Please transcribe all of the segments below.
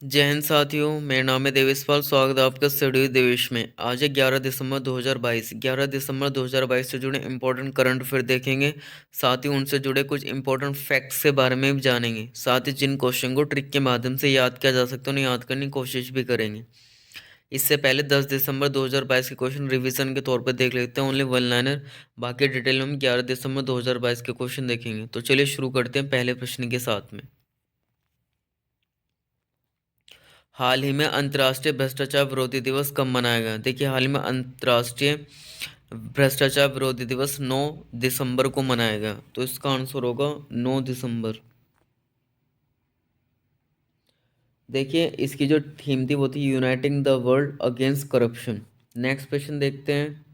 जय हिंद साथियों, मेरा नाम है देवेशपाल। स्वागत है आपका स्टडी देवेश में। आज है 11 दिसंबर 2022। 11 दिसंबर 2022 से जुड़े इंपॉर्टेंट करंट अफेयर देखेंगे। साथ ही उनसे जुड़े कुछ इंपॉर्टेंट फैक्ट्स के बारे में भी जानेंगे। साथ ही जिन क्वेश्चन को ट्रिक के माध्यम से याद किया जा सकता है उन्हें याद करने की कोशिश भी करेंगे। इससे पहले 10 दिसंबर 2022 के क्वेश्चन रिवीजन के तौर पर देख लेते हैं, ओनली वन लाइनर। बाकी डिटेल में हम 11 दिसंबर 2022 के क्वेश्चन देखेंगे। तो चलिए शुरू करते हैं पहले प्रश्न के साथ में। हाल ही में अंतर्राष्ट्रीय भ्रष्टाचार विरोधी दिवस कब मनाया गया? देखिए, हाल ही में अंतर्राष्ट्रीय भ्रष्टाचार विरोधी दिवस 9 दिसंबर को मनाया गया। तो इसका आंसर होगा 9 दिसंबर। देखिए, इसकी जो थीम थी वो थी uniting the world against corruption. Next question देखते हैं।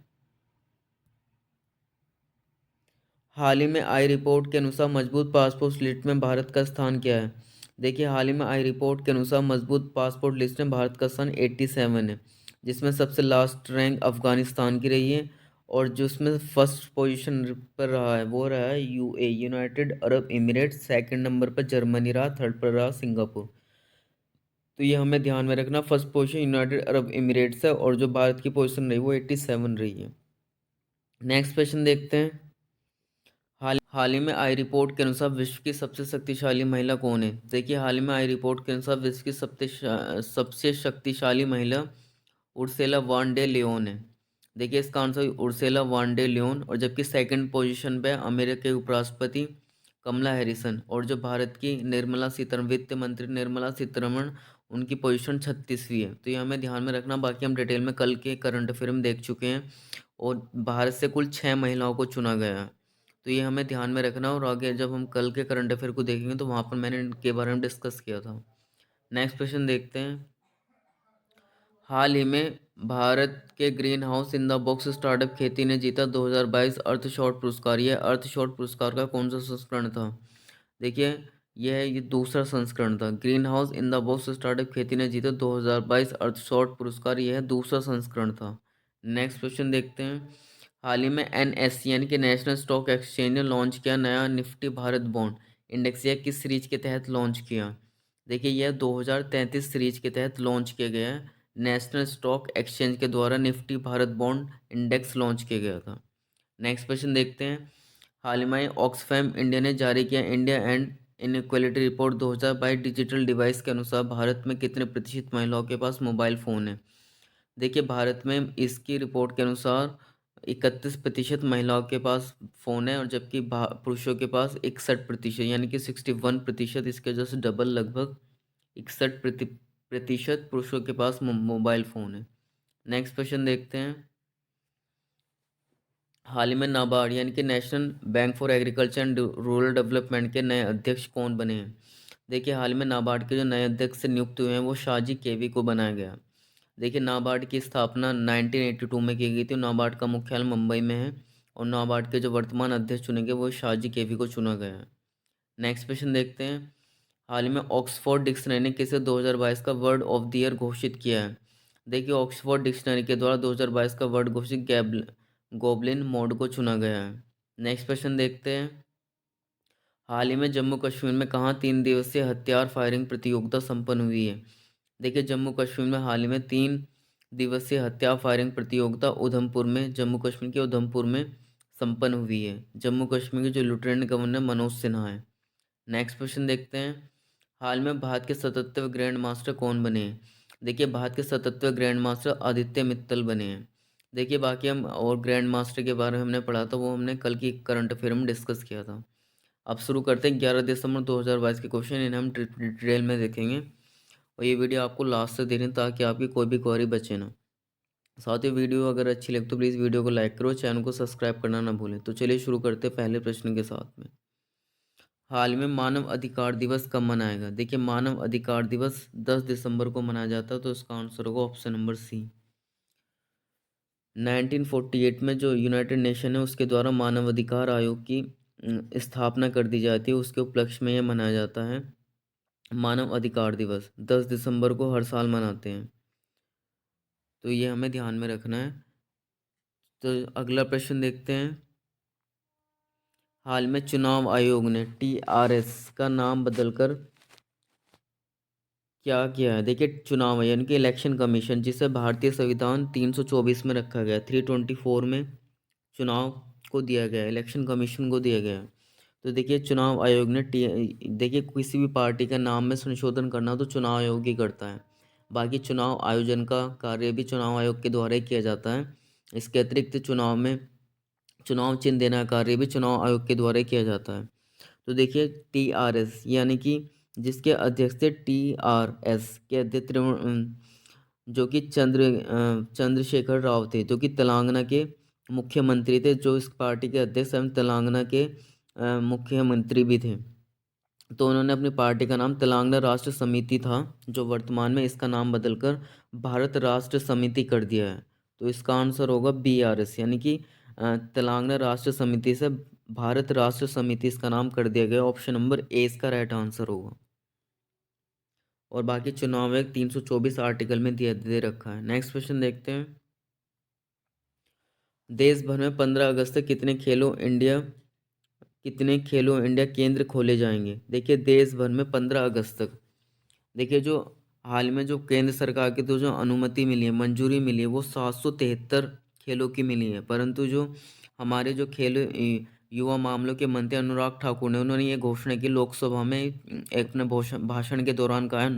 हाल ही में आई रिपोर्ट के अनुसार मजबूत पासपोर्ट लिस्ट में भारत का स्थान क्या है? देखिए, हाल ही में आई रिपोर्ट के अनुसार मजबूत पासपोर्ट लिस्ट में भारत का स्थान 87 है, जिसमें सबसे लास्ट रैंक अफगानिस्तान की रही है। और जो उसमें फर्स्ट पोजीशन पर रहा है वो रहा है United Arab Emirates. Second number पर जर्मनी रहा, थर्ड पर रहा सिंगापुर। तो ये हमें ध्यान में रखना, first position United Arab Emirates है और जो भारत की पोजीशन रही वो 87 रही है। नेक्स्ट क्वेश्चन देखते हैं। हाल ही में आई रिपोर्ट के अनुसार विश्व की सबसे शक्तिशाली महिला कौन है? देखिए, हाल ही में आई रिपोर्ट के अनुसार विश्व की सबसे शक्तिशाली महिला उर्सेला वान डे लियोन है। देखिए, इसका answer Ursula von der Leyen. और जबकि सेकंड पोजीशन पे अमेरिका के उपराष्ट्रपति कमला हैरिसन। और जो भारत की निर्मला सीतारमण, वित्त मंत्री निर्मला सीतारमण, उनकी पोजीशन 36वीं है। तो ये हमें ध्यान में रखना। बाकी हम डिटेल में कल के करंट अफेयर में देख चुके हैं। और भारत से कुल 6 महिलाओं को चुना गया है। तो ये हमें ध्यान में रखना। और आगे जब हम कल के करंट अफेयर को देखेंगे तो वहाँ पर मैंने इनके बारे में डिस्कस किया था। नेक्स्ट क्वेश्चन देखते हैं। हाल ही में भारत के green house in the box startup खेती ने जीता 2022 अर्थशॉट पुरस्कार। यह अर्थशॉट पुरस्कार का कौन सा संस्करण था? देखिए, ये दूसरा संस्करण था। Green house in the box startup खेती ने जीता 2022 अर्थशॉट पुरस्कार, यह दूसरा संस्करण था। नेक्स्ट क्वेश्चन देखते हैं। हाल ही में एनएससी यानी कि नेशनल स्टॉक एक्सचेंज ने लॉन्च किया नया निफ्टी भारत बॉन्ड इंडेक्स। यह किस सीरीज के तहत लॉन्च किया? देखिए, यह 2033 सीरीज के तहत लॉन्च किया गया है। नेशनल स्टॉक एक्सचेंज के द्वारा Nifty Bharat bond index launch किया गया था। नेक्स्ट क्वेश्चन देखते हैं। हाल ही में ऑक्सफैम इंडिया ने जारी किया India and inequality report 2022 digital device के अनुसार भारत में कितने प्रतिशत महिलाओं के पास मोबाइल फ़ोन है? देखिए, भारत में इसकी रिपोर्ट के अनुसार 31% महिलाओं के पास फ़ोन है। और जबकि पुरुषों के पास 61% यानी कि 61%, इसके वजह से डबल लगभग 61% पुरुषों के पास मोबाइल फ़ोन है। नेक्स्ट क्वेश्चन देखते हैं। हाल ही में नाबार्ड यानी कि national bank for agriculture and rural development के नए अध्यक्ष कौन बने हैं? देखिए, हाल ही में नाबार्ड के जो नए अध्यक्ष नियुक्त हुए हैं वो शाहजी केवी को बनाया गया। देखिए, नाबार्ड की स्थापना 1982 में की गई थी। नाबार्ड का मुख्यालय मुंबई में है। और नाबार्ड के जो वर्तमान अध्यक्ष चुने गए वो शाहजी केवी को चुना गया है। नेक्स्ट क्वेश्चन देखते हैं। हाल ही में ऑक्सफोर्ड डिक्शनरी ने किसे 2022 का वर्ड ऑफ द ईयर घोषित किया है? देखिए, ऑक्सफोर्ड डिक्शनरी के द्वारा 2022 का वर्ड घोषित गोबलिन मोड को चुना गया है। नेक्स्ट क्वेश्चन देखते हैं। हाल ही में जम्मू कश्मीर में कहाँ 3 दिवसीय हथियार फायरिंग प्रतियोगिता संपन्न हुई है? देखिए, जम्मू कश्मीर में हाल ही में 3 दिवसीय हथियार फायरिंग प्रतियोगिता उधमपुर में, जम्मू कश्मीर के उधमपुर में संपन्न हुई है। जम्मू कश्मीर के जो लेफ्टिनेंट गवर्नर मनोज सिन्हा है। नेक्स्ट क्वेश्चन देखते हैं। हाल में भारत के 77वें ग्रैंड मास्टर कौन बने हैं? देखिए, भारत के 77वें ग्रैंड मास्टर आदित्य मित्तल बने हैं। देखिए, बाकी हम और ग्रैंड मास्टर के बारे में हमने पढ़ा था, वो हमने कल की करंट अफेयर में डिस्कस किया था। अब शुरू करते हैं 11 दिसंबर 2022 के क्वेश्चन। इन्हें हम डिटेल में देखेंगे। और ये वीडियो आपको लास्ट तक देखनी ताकि आपकी कोई भी क्वेरी बचे ना। साथ ही वीडियो अगर अच्छी लगे तो प्लीज़ वीडियो को लाइक करो, चैनल को सब्सक्राइब करना ना भूलें। तो चलिए शुरू करते हैं पहले प्रश्न के साथ में। हाल में मानव अधिकार दिवस कब मनाया गया? देखिए, मानव अधिकार दिवस 10 दिसंबर को मनाया जाता है। तो इसका आंसर होगा ऑप्शन नंबर सी। 1948 में जो यूनाइटेड नेशन है उसके द्वारा मानव अधिकार आयोग की स्थापना कर दी जाती है। उसके उपलक्ष्य में यह मनाया जाता है। मानव अधिकार दिवस 10 दिसंबर को हर साल मनाते हैं। तो ये हमें ध्यान में रखना है। तो अगला प्रश्न देखते हैं। हाल में चुनाव आयोग ने टीआरएस का नाम बदलकर क्या किया है? देखिए चुनाव है यानी कि इलेक्शन कमीशन, जिसे भारतीय संविधान 324 में रखा गया है, 324 में चुनाव को दिया गया है, इलेक्शन कमीशन को दिया गया है। तो देखिए चुनाव आयोग ने देखिए किसी भी पार्टी का नाम में संशोधन करना तो चुनाव आयोग ही करता है। बाकी चुनाव आयोजन का कार्य भी चुनाव आयोग के द्वारा ही किया जाता है। इसके अतिरिक्त चुनाव में चुनाव चिन्ह देना का कार्य भी चुनाव आयोग के द्वारा ही किया जाता है। तो देखिए TRS यानी कि जिसके अध्यक्ष थे TRS के अध्यक्ष जो कि चंद्रशेखर राव थे, जो कि तेलंगाना के मुख्यमंत्री थे, जो इस पार्टी के अध्यक्ष एवं तेलंगाना के मुख्यमंत्री भी थे। तो उन्होंने अपनी पार्टी का नाम तेलंगाना राष्ट्र समिति था, जो वर्तमान में इसका नाम बदलकर भारत राष्ट्र समिति कर दिया है। तो इसका आंसर होगा BRS यानी कि तेलंगाना राष्ट्र समिति से भारत राष्ट्र समिति इसका नाम कर दिया गया। ऑप्शन नंबर ए इसका राइट आंसर होगा। और बाकी चुनाव आयोग 324 आर्टिकल में दिया दे रखा है। नेक्स्ट क्वेश्चन देखते हैं। देश भर में 15 अगस्त तक कितने खेलो इंडिया केंद्र खोले जाएंगे? देखिए देश भर में 15 अगस्त तक, देखिए जो हाल में जो केंद्र सरकार की तो जो अनुमति मिली है, मंजूरी मिली है, वो 773 खेलों की मिली है। परंतु जो हमारे जो युवा मामलों के मंत्री अनुराग ठाकुर ने, उन्होंने ये घोषणा की लोकसभा में एक अपने भाषण के दौरान कहा है,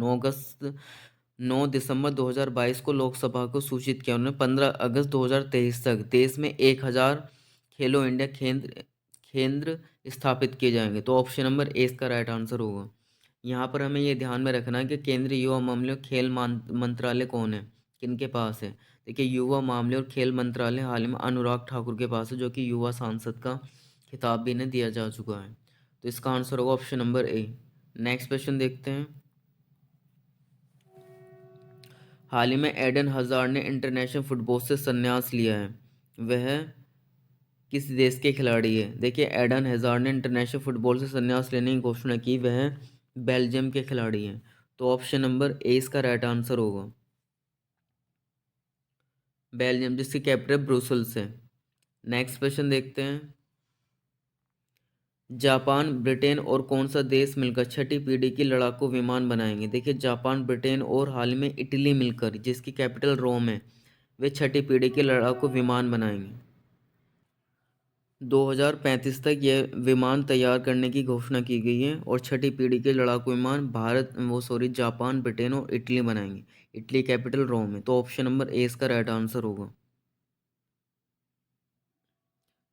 9 दिसंबर 2022 को लोकसभा को सूचित किया उन्होंने, 15 अगस्त 2023 तक देश में 1000 खेलो इंडिया केंद्र केंद्र स्थापित किए जाएंगे। तो ऑप्शन नंबर ए इसका राइट आंसर होगा। यहाँ पर हमें ये ध्यान में रखना है कि केंद्रीय युवा मामले और खेल मंत्रालय कौन है, किनके पास है? देखिए युवा मामले और खेल मंत्रालय हाल में अनुराग ठाकुर के पास है, जो कि युवा सांसद का खिताब भी इन्हें दिया जा चुका है। तो इसका आंसर होगा option number A. Next question देखते हैं। हाल ही में एडन हजार्ड ने इंटरनेशनल फुटबॉल से संन्यास लिया है, वह किस देश के खिलाड़ी है? देखिए एडन हजार्ड ने इंटरनेशनल फुटबॉल से संन्यास लेने की घोषणा की, वह बेल्जियम के खिलाड़ी हैं। तो ऑप्शन नंबर ए इसका राइट आंसर होगा। बेल्जियम, जिसकी कैपिटल ब्रुसेल्स है। नेक्स्ट क्वेश्चन देखते हैं। जापान, ब्रिटेन और कौन सा देश मिलकर छठी पीढ़ी की लड़ाकू विमान बनाएंगे? देखिए जापान, ब्रिटेन और हाल ही में इटली मिलकर, जिसकी कैपिटल रोम है, वे छठी पीढ़ी के लड़ाकू विमान बनाएंगे। 2035 तक यह विमान तैयार करने की घोषणा की गई है और छठी पीढ़ी के लड़ाकू विमान जापान, ब्रिटेन और इटली बनाएंगे। इटली कैपिटल रोम है। तो ऑप्शन नंबर ए इसका राइट आंसर होगा।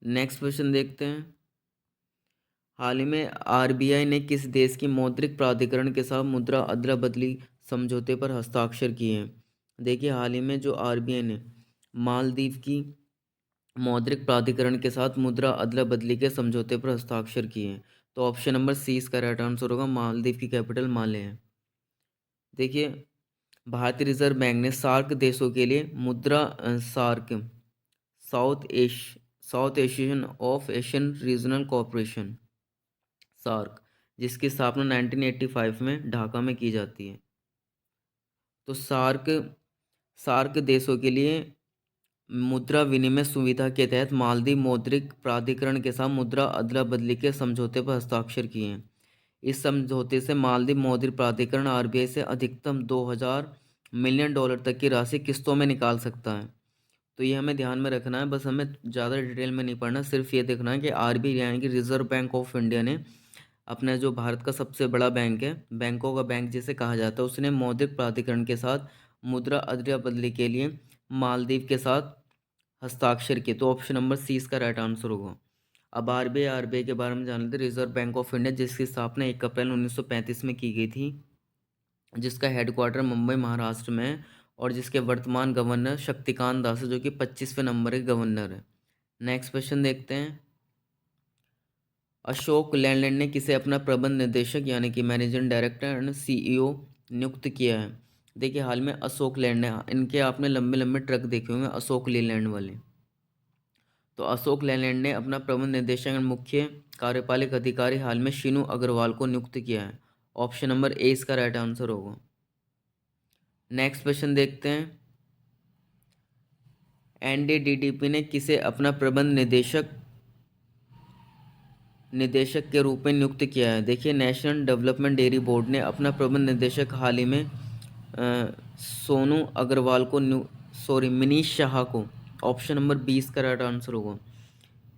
नेक्स्ट क्वेश्चन देखते हैं। हाल ही में RBI ने किस देश की मौद्रिक प्राधिकरण के साथ मुद्रा अदला बदली समझौते पर हस्ताक्षर किए हैं? देखिए हाल ही में जो RBI ने मालदीव की मौद्रिक प्राधिकरण के साथ मुद्रा अदला बदली के समझौते पर हस्ताक्षर किए हैं। तो ऑप्शन नंबर सी इसका राइट आंसर होगा। मालदीव की कैपिटल माले है। देखिए भारतीय रिजर्व बैंक ने सार्क देशों के लिए SAARC South Ash South Asian of Asian Regional Corporation, SAARC, जिसकी स्थापना 1985 में ढाका में की जाती है। तो सार्क सार्क देशों के लिए मुद्रा विनिमय सुविधा के तहत मालदीव मौद्रिक प्राधिकरण के साथ मुद्रा अदला बदली के समझौते पर हस्ताक्षर किए हैं। इस समझौते से मालदीव मौद्रिक प्राधिकरण RBI से अधिकतम $2000 मिलियन तक की राशि किस्तों में निकाल सकता है। तो ये हमें ध्यान में रखना है, बस हमें ज़्यादा डिटेल में नहीं पढ़ना, सिर्फ ये देखना है कि RBI यानी कि रिजर्व बैंक ऑफ इंडिया ने अपना जो भारत का सबसे बड़ा बैंक है, बैंकों का बैंक जिसे कहा जाता है, उसने मौद्रिक प्राधिकरण के साथ मुद्रा अदला बदली के लिए मालदीव के साथ हस्ताक्षर किए। तो ऑप्शन नंबर सी इसका राइट आंसर होगा। अब RBI के बारे में जान लेते हैं। रिजर्व बैंक ऑफ इंडिया, जिसकी स्थापना 1 अप्रैल 1935 में की गई थी, जिसका हेडक्वार्टर मुंबई महाराष्ट्र में है और जिसके वर्तमान गवर्नर शक्तिकांत दास है, जो कि 25वें नंबर के गवर्नर है। नेक्स्ट क्वेश्चन देखते हैं। अशोक लेलैंड ने किसे अपना प्रबंध निदेशक यानी कि मैनेजिंग डायरेक्टर एंड CEO नियुक्त किया है? देखिए हाल में अशोक लेलैंड ने, इनके आपने लंबे लंबे ट्रक देखे होंगे अशोक लेलैंड वाले। तो अशोक लेलैंड ने अपना प्रबंध निदेशक एवं मुख्य कार्यपालक अधिकारी हाल में शीनू अग्रवाल को नियुक्त किया है। ऑप्शन नंबर ए इसका राइट आंसर होगा। नेक्स्ट क्वेश्चन देखते हैं। NDDDP ने किसे अपना प्रबंध निदेशक निदेशक के रूप में नियुक्त किया है? देखिए, नेशनल डेवलपमेंट डेयरी बोर्ड ने अपना प्रबंध निदेशक हाल ही में सोनू अग्रवाल को मिनीश शाह को, ऑप्शन नंबर 20 का राइट आंसर होगा,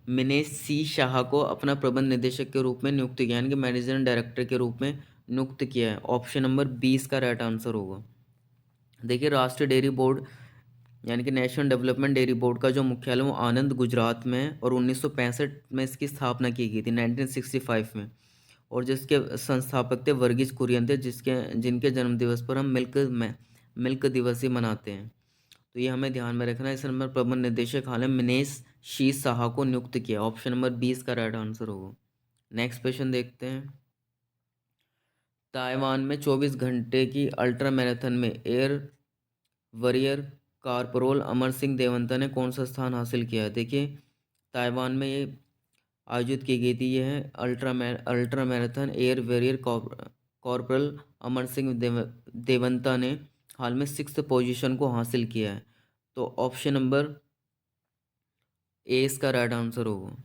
मिनेश सी शाह को अपना प्रबंध निदेशक के रूप में नियुक्त किया, यानी कि मैनेजिंग डायरेक्टर के रूप में नियुक्त किया है। ऑप्शन नंबर 20 का राइट आंसर होगा। देखिए, राष्ट्रीय डेयरी बोर्ड यानी कि नेशनल डेवलपमेंट डेयरी बोर्ड का जो मुख्यालय वो आनंद गुजरात में है, और 1965 में इसकी स्थापना की गई थी, 1965 में। और जिसके संस्थापक थे वर्गीज कुरियन थे, जिनके जन्मदिवस पर हम मिल्क दिवस ही मनाते हैं। तो ये हमें ध्यान में रखना है। इस नंबर प्रबंध निदेशक हाल में मिनेश शीश साहा को नियुक्त किया। ऑप्शन नंबर 20 का राइट आंसर होगा। नेक्स्ट क्वेश्चन देखते हैं। ताइवान में 24 घंटे की अल्ट्रा मैराथन में air warrior corporal Amar Singh Devanta ने कौन सा स्थान हासिल किया है? देखिए, ताइवान में ये आयोजित की गई थी। यह है ultra marathon. Air warrior corporal Amar Singh Devanta ने हाल में 6th पोजीशन को हासिल किया है। तो ऑप्शन नंबर ए इसका राइट आंसर होगा।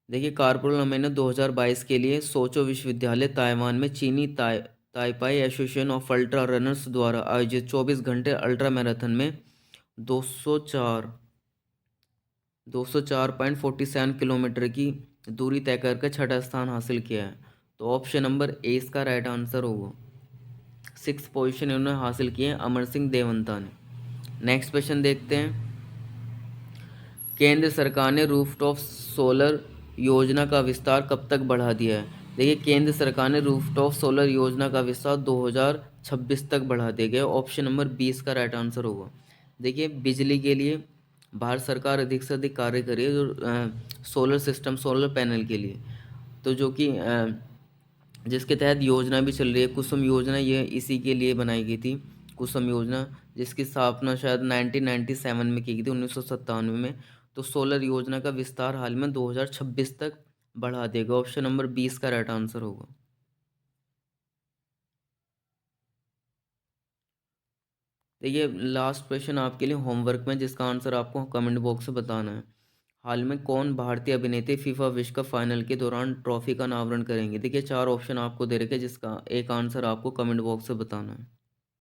देखिए, कारपोरल अमर ने 2022 के लिए सोचो विश्वविद्यालय ताइवान में चीनी ताइपाई एसोसिएशन ऑफ अल्ट्रा रनर्स द्वारा आयोजित 24 घंटे अल्ट्रा मैराथन में 204.47 किलोमीटर की दूरी तय करके छठा स्थान हासिल किया है। तो ऑप्शन नंबर ए इसका राइट आंसर होगा। 6th पोजीशन इन्होंने हासिल की है अमर सिंह देवंता ने। नेक्स्ट क्वेश्चन देखते हैं। केंद्र सरकार ने रूफटॉप सोलर योजना का विस्तार कब तक बढ़ा दिया है? देखिए, केंद्र सरकार ने रूफटॉप सोलर योजना का विस्तार 2026 तक बढ़ा दिया गया। ऑप्शन नंबर 20 का राइट आंसर होगा। देखिए, बिजली के लिए भारत सरकार अधिक से अधिक कार्य कर रही है, जो सोलर सिस्टम, सोलर पैनल के लिए। तो जो कि जिसके तहत योजना भी चल रही है, कुसुम योजना, ये इसी के लिए बनाई गई थी। कुसुम योजना, जिसकी स्थापना शायद 1997 में की गई थी, 1997 में। तो सोलर योजना का विस्तार हाल में 2026 तक बढ़ा देगा। ऑप्शन नंबर 20 का राइट आंसर होगा। देखिए, लास्ट क्वेश्चन आपके लिए होमवर्क में, जिसका आंसर आपको कमेंट बॉक्स में बताना है। हाल में कौन भारतीय अभिनेत्री फीफा विश्व कप फाइनल के दौरान ट्रॉफी का अनावरण करेंगे? देखिए, 4 ऑप्शन आपको दे रखे, जिसका एक आंसर आपको कमेंट बॉक्स में बताना है।